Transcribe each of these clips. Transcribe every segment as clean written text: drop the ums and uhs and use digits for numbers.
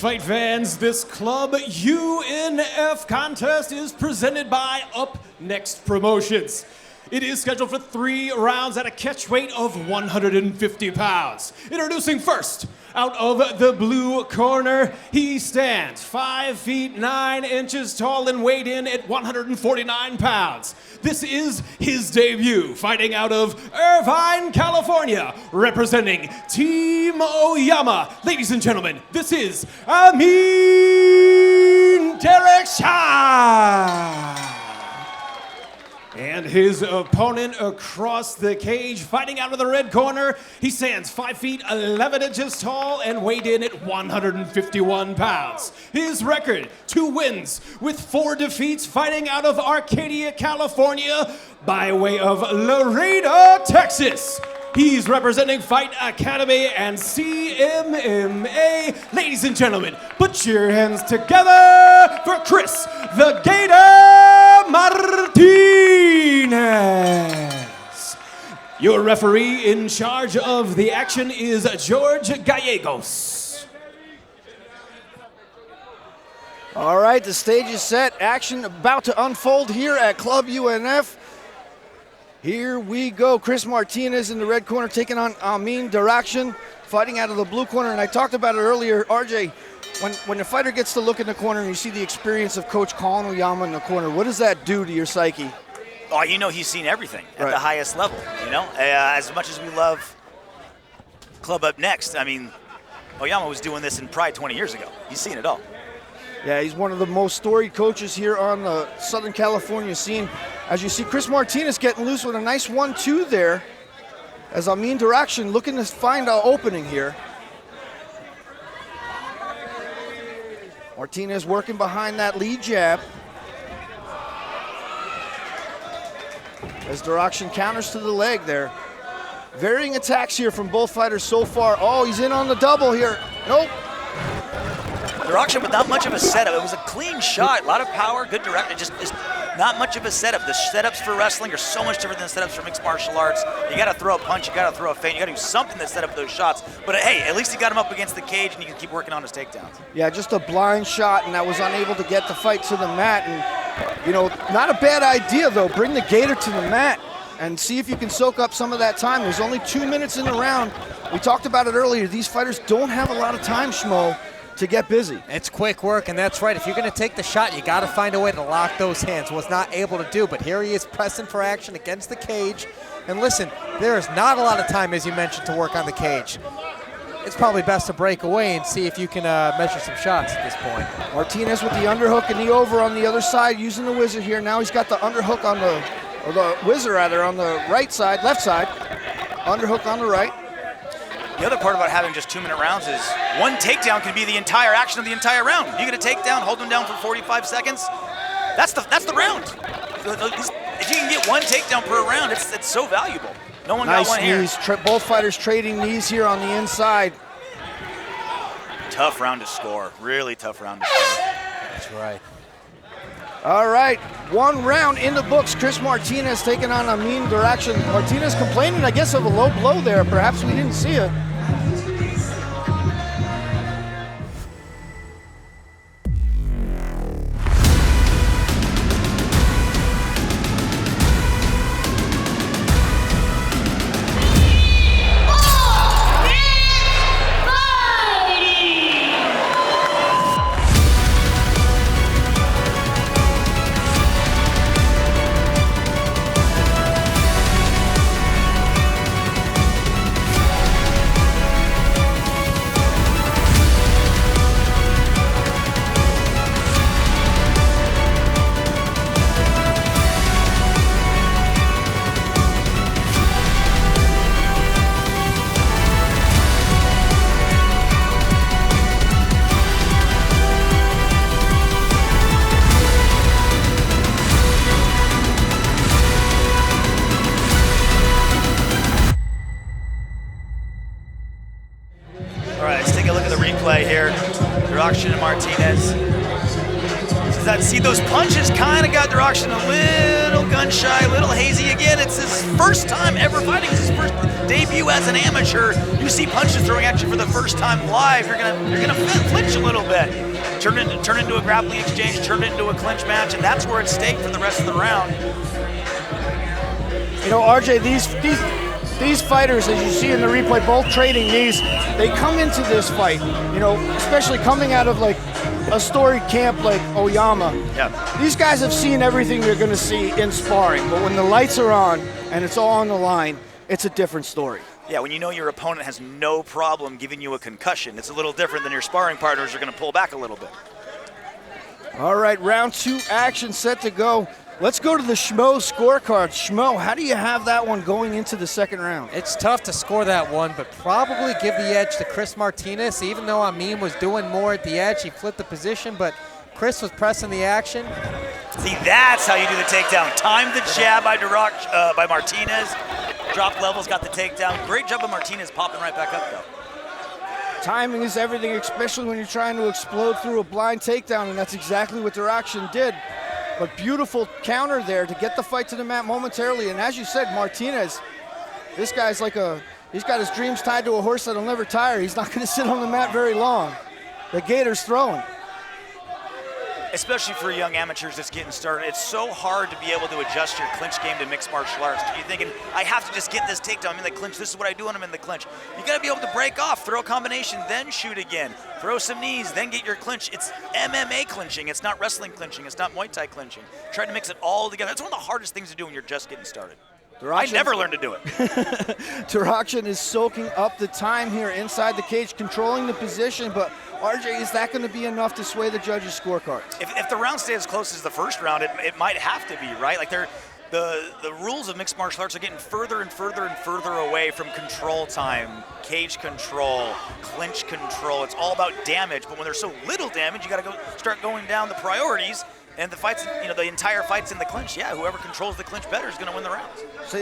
Fight fans, this Club UNF contest is presented by Up Next Promotions. It is scheduled for 3 rounds at a catch weight of 150 pounds. Introducing first, out of the blue corner, he stands 5 feet 9 inches tall and weighed in at 149 pounds. This is his debut, fighting out of Irvine, California, representing Team Oyama. Ladies and gentlemen, this is Amin Derakhshan. And his opponent across the cage, fighting out of the red corner, he stands 5 feet 11 inches tall and weighed in at 151 pounds. His record, 2 wins with 4 defeats, fighting out of Arcadia, California, by way of Laredo, Texas. He's representing Fight Academy and CMMA. Ladies and gentlemen, put your hands together for Chris the Gator Martinez. Your referee in charge of the action is George Gallegos. All right, the stage is set. Action about to unfold here at Club UNF. Here we go. Chris Martinez in the red corner taking on Amin Derakhshan, fighting out of the blue corner. And I talked about it earlier, RJ, when the fighter gets to look in the corner and you see the experience of Coach Colin Oyama in the corner, what does that do to your psyche? Oh, you know, he's seen everything at the highest level, you know? As much as we love Club Up Next, I mean, Oyama was doing this in Pride 20 years ago. He's seen it all. Yeah, he's one of the most storied coaches here on the Southern California scene. As you see, Chris Martinez getting loose with a nice 1-2 there, as Amin Derakhshan looking to find an opening here. Martinez working behind that lead jab. As Derakhshan counters to the leg there. Varying attacks here from both fighters so far. Oh, he's in on the double here. Nope. Derakhshan with not much of a setup. It was a clean shot, a lot of power, good direction, just not much of a setup. The setups for wrestling are so much different than the setups for mixed martial arts. You gotta throw a punch, you gotta throw a feint, you gotta do something to set up those shots. But hey, at least he got him up against the cage and you can keep working on his takedowns. Yeah, just a blind shot, and that was unable to get the fight to the mat. And, you know, not a bad idea though. Bring the Gator to the mat and see if you can soak up some of that time. There's only 2 minutes in the round. We talked about it earlier. These fighters don't have a lot of time, Schmo, to get busy. It's quick work, and that's right. If you're going to take the shot, you got to find a way to lock those hands. Was not able to do, but here he is pressing for action against the cage. And listen, there is not a lot of time, as you mentioned, to work on the cage. It's probably best to break away and see if you can measure some shots at this point. Martinez with the underhook and the over on the other side, using the whizzer here. Now he's got the underhook on the, or the whizzer rather, on the right side, left side. Underhook on the right. The other part about having just 2-minute rounds is one takedown can be the entire action of the entire round. You get a takedown, hold them down for 45 seconds. That's the round. If you can get one takedown per round, it's so valuable. No one got one here. Nice knees. Both fighters trading knees here on the inside. Tough round to score. Really tough round to score. That's right. All right, 1 round in the books. Chris Martinez taking on Amin Derakhshan. Martinez complaining, I guess, of a low blow there. Perhaps we didn't see it. All right, let's take a look at the replay here. Derakhshan and Martinez. See those punches kind of got Derakhshan a little gun shy, a little hazy again. It's his first time ever fighting. It's his first debut as an amateur. You see punches throwing at you for the first time live. You're gonna flinch a little bit. Turn into a grappling exchange, turn it into a clinch match, and that's where it's stake for the rest of the round. You know, RJ, these fighters, as you see in the replay, both trading knees, they come into this fight, you know, especially coming out of like a storied camp like Oyama. Yeah. These guys have seen everything they're going to see in sparring, but when the lights are on and it's all on the line, it's a different story. Yeah, when you know your opponent has no problem giving you a concussion, it's a little different than your sparring partners are going to pull back a little bit. All right, round 2 action set to go. Let's go to the Schmo scorecard. Schmo, how do you have that one going into the second round? It's tough to score that one, but probably give the edge to Chris Martinez. Even though Amin was doing more at the edge, he flipped the position, but Chris was pressing the action. See, that's how you do the takedown. Time the jab by Martinez. Drop levels, got the takedown. Great job of Martinez popping right back up, though. Timing is everything, especially when you're trying to explode through a blind takedown, and that's exactly what Derakhshan did. But beautiful counter there to get the fight to the mat momentarily. And as you said, Martinez, this guy's like he's got his dreams tied to a horse that'll never tire. He's not going to sit on the mat very long. The gator's throwing. Especially for young amateurs that's getting started, it's so hard to be able to adjust your clinch game to mixed martial arts. You're thinking, I have to just get this takedown. I'm in the clinch. This is what I do when I'm in the clinch. You got to be able to break off, throw a combination, then shoot again. Throw some knees, then get your clinch. It's MMA clinching. It's not wrestling clinching. It's not Muay Thai clinching. Try to mix it all together. That's one of the hardest things to do when you're just getting started. I never learned to do it. Derakhshan is soaking up the time here inside the cage, controlling the position, but RJ, is that going to be enough to sway the judges' scorecards? If the round stays as close as the first round, it might have to be, right? Like the rules of mixed martial arts are getting further and further and further away from control time, cage control, clinch control. It's all about damage, but when there's so little damage, you got to start going down the priorities. And the fights, the entire fight's in the clinch. Yeah, whoever controls the clinch better is going to win the rounds. So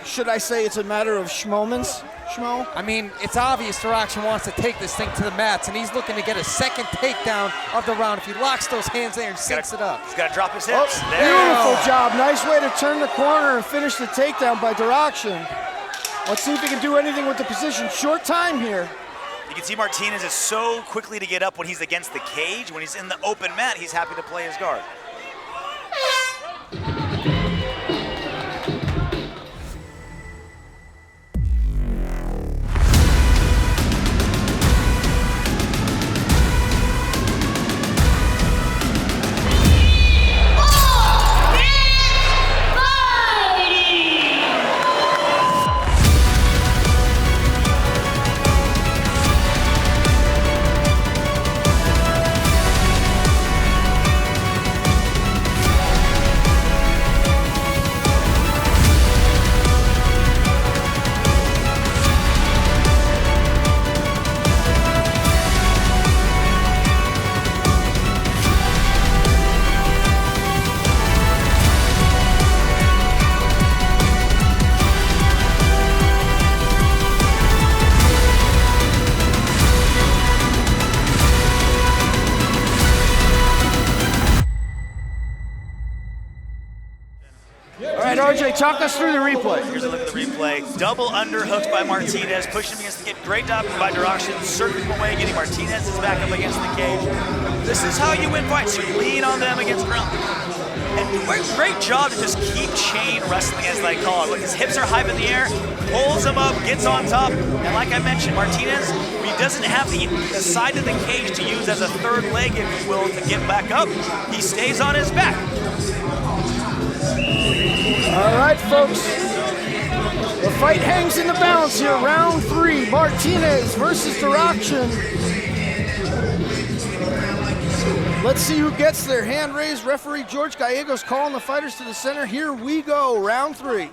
should I say it's a matter of schmoments, Schmo? I mean, it's obvious Derakhshan wants to take this thing to the mats, and he's looking to get a second takedown of the round. If he locks those hands there and sinks it up. He's got to drop his hips. Oh, beautiful job. Nice way to turn the corner and finish the takedown by Derakhshan. Let's see if he can do anything with the position. Short time here. You can see Martinez is so quickly to get up when he's against the cage. When he's in the open mat, he's happy to play his guard. RJ, talk us through the replay. Here's a look at the replay. Double underhooks by Martinez, pushing him against the cage. Great job by Derakhshan, circling away, getting Martinez's back up against the cage. This is how you win fights. You lean on them against ground. And great job to just keep chain wrestling, as they call it. Look, his hips are high in the air, pulls him up, gets on top. And like I mentioned, Martinez, he doesn't have the side of the cage to use as a third leg, if you will, to get back up. He stays on his back. All right, folks. The fight hangs in the balance here. Round 3, Martinez versus Derakhshan. Let's see who gets there. Hand raised. Referee George Gallegos calling the fighters to the center. Here we go. Round 3.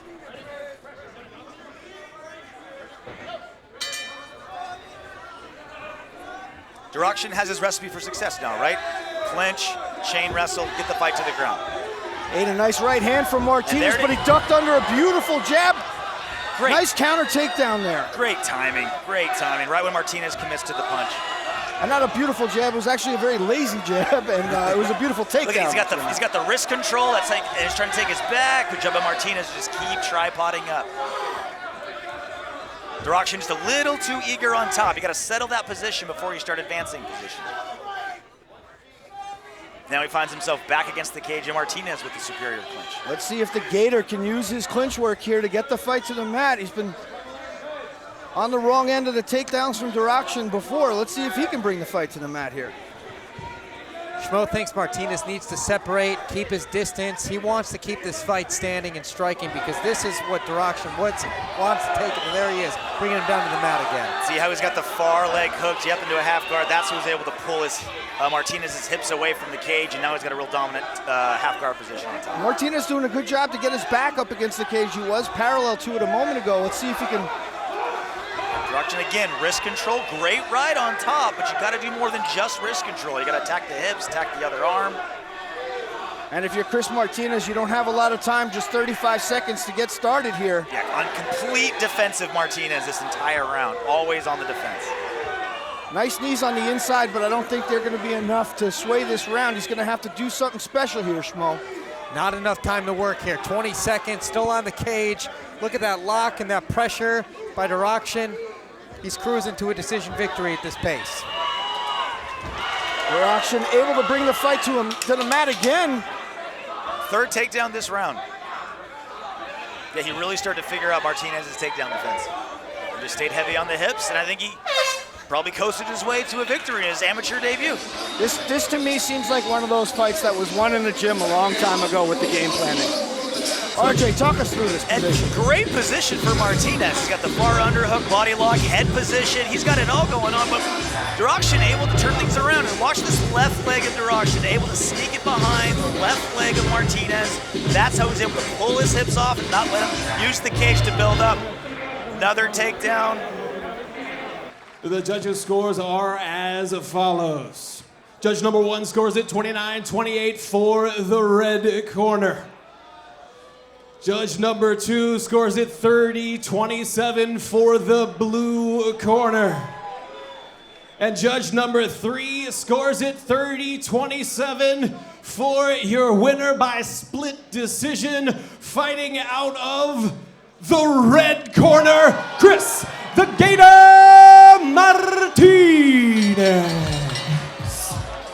Derakhshan has his recipe for success now, right? Clinch, chain wrestle, get the fight to the ground. Ate a nice right hand from Martinez, but he ducked under a beautiful jab. Great. Nice counter takedown there. Great timing, right when Martinez commits to the punch. not a beautiful jab. It was actually a very lazy jab, and it was a beautiful takedown. Look, he's got the wrist control. That's like he's trying to take his back. Good job by Martinez to just keep tripoding up. Derakhshan just a little too eager on top. You got to settle that position before you start advancing position. Now he finds himself back against the cage, and Martinez with the superior clinch. Let's see if the Gator can use his clinch work here to get the fight to the mat. He's been on the wrong end of the takedowns from Derakhshan before. Let's see if he can bring the fight to the mat here. Schmo thinks Martinez needs to separate, keep his distance. He wants to keep this fight standing and striking because this is what Derakhshan wants to take it, and there he is, bringing him down to the mat again. See how he's got the far leg hooked up into a half guard. That's who was able to pull his Martinez's hips away from the cage, and now he's got a real dominant half guard position on top. Martinez doing a good job to get his back up against the cage. He was parallel to it a moment ago. Let's see if he can. Derakhshan again, wrist control, great right on top, but you got to do more than just wrist control. You got to attack the hips, attack the other arm. And if you're Chris Martinez, you don't have a lot of time, just 35 seconds to get started here. Yeah, on complete defensive Martinez this entire round, always on the defense. Nice knees on the inside, but I don't think they're going to be enough to sway this round. He's going to have to do something special here, Schmo. Not enough time to work here. 20 seconds, still on the cage. Look at that lock and that pressure by Derakhshan. He's cruising to a decision victory at this pace. Derakhshan able to bring the fight to the mat again. Third takedown this round. Yeah, he really started to figure out Martinez's takedown defense. He just stayed heavy on the hips, and I think he probably coasted his way to a victory in his amateur debut. This to me seems like one of those fights that was won in the gym a long time ago with the game planning. RJ, talk us through this position. Great position for Martinez. He's got the far underhook, body lock, head position. He's got it all going on, but Derakhshan able to turn things around. And watch this left leg of Derakhshan, able to sneak it behind the left leg of Martinez. That's how he's able to pull his hips off and not let him use the cage to build up. Another takedown. The judges' scores are as follows. Judge number 1 scores it 29-28 for the red corner. Judge number 2 scores it 30-27 for the blue corner. And judge number 3 scores it 30-27 for your winner by split decision, fighting out of the red corner, Chris the Gator Martinez.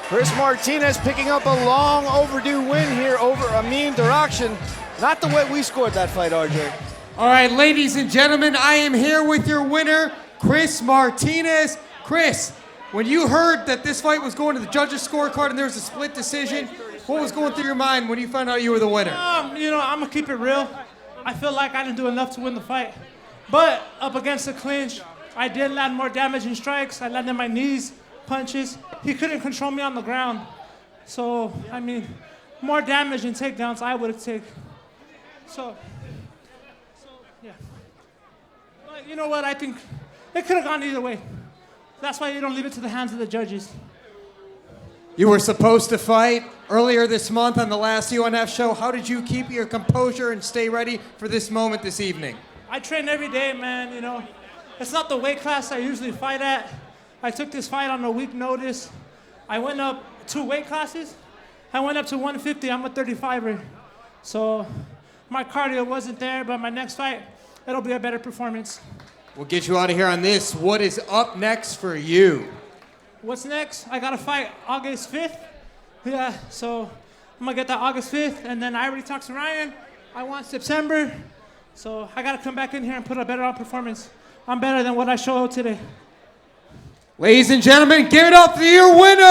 Chris Martinez picking up a long overdue win here over Amin Derakhshan. Not the way we scored that fight, RJ. All right, ladies and gentlemen, I am here with your winner, Chris Martinez. Chris, when you heard that this fight was going to the judges' scorecard and there was a split decision, what was going through your mind when you found out you were the winner? I'm going to keep it real. I feel like I didn't do enough to win the fight. But up against the clinch, I did land more damaging strikes. I landed my knees, punches. He couldn't control me on the ground. So, more damage and takedowns I would have taken. So, yeah. But you know what? I think it could have gone either way. That's why you don't leave it to the hands of the judges. You were supposed to fight earlier this month on the last UNF show. How did you keep your composure and stay ready for this moment this evening? I train every day, man, It's not the weight class I usually fight at. I took this fight on a week notice. I went up 2 weight classes. I went up to 150. I'm a 35er. So my cardio wasn't there, but my next fight, it'll be a better performance. We'll get you out of here on this. What is up next for you? What's next? I got to fight August 5th. Yeah, so I'm going to get that August 5th, and then I already talked to Ryan. I want September. So I got to come back in here and put a better performance. I'm better than what I showed today. Ladies and gentlemen, give it up for your winner,